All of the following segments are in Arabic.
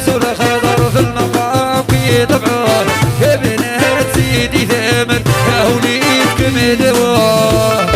سور خضر في المقام في طبعه يا بنات سيدي ثامر يا وليدكم دواه.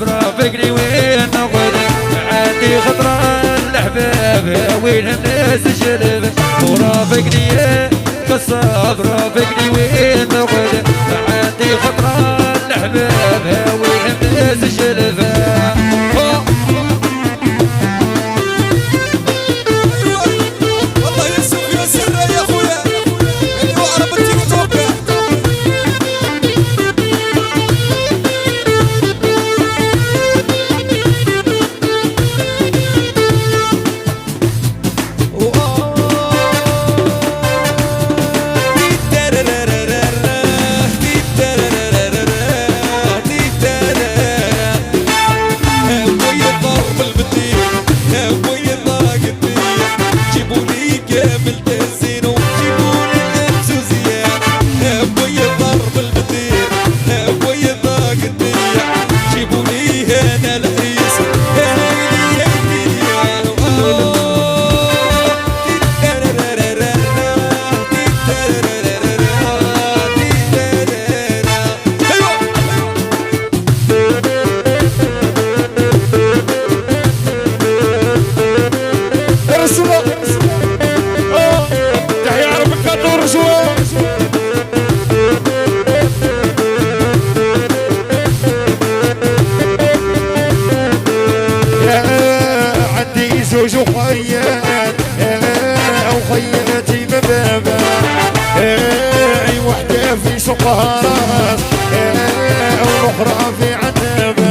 رافقني وين نقعد عندي خطرة الأحباب وين الناس شلب ورافقني قصاب رافقني وين نقعد عندي خطرة الأحباب وين الناس شلب. زوج وخيات وخياتي ببابا اي وحده في سوقها والاخرى في عتبه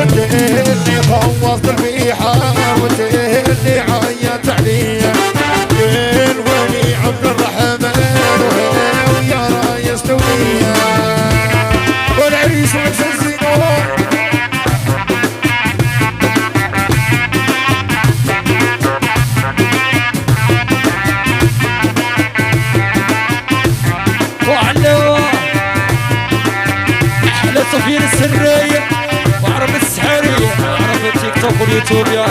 اللي خوفت الريحه واللي عيط عليا الولي عبد الرحمن ويا رايس توليا والعريس والزينون صفير السرية وعرب السحرية وعرب التيك توك واليوتيوب يا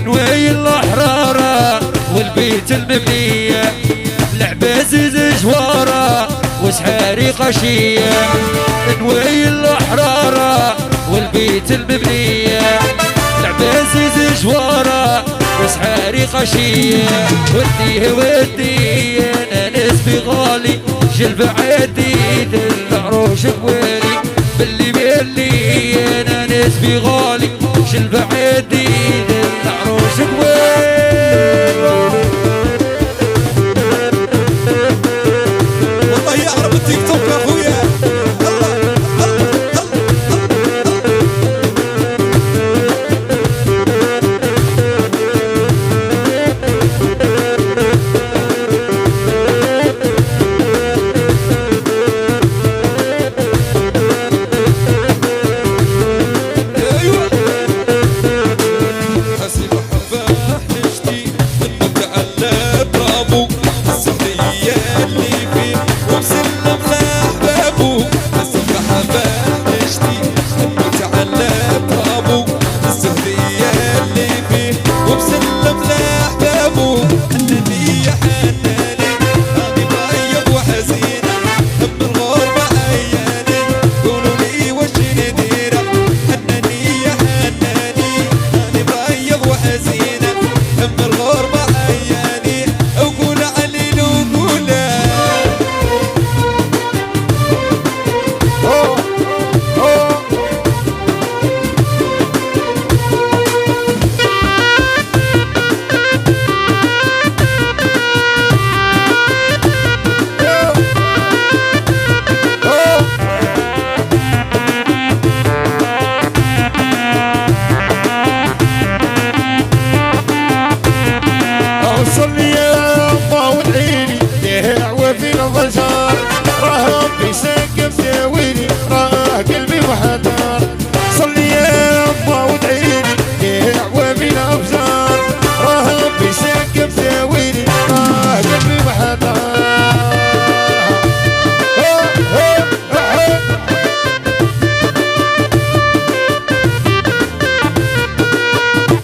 نوي الأحرارة والبيت المبنية العباسيز جوارة وسحاري قشية نوي الأحرارة والبيت المبنية العباسيز جوارة وسحاري قشية وديه وديه أنا نسبي غالي جلب عديد العروش بوالي باللي انا نسبي غالي جلب عديد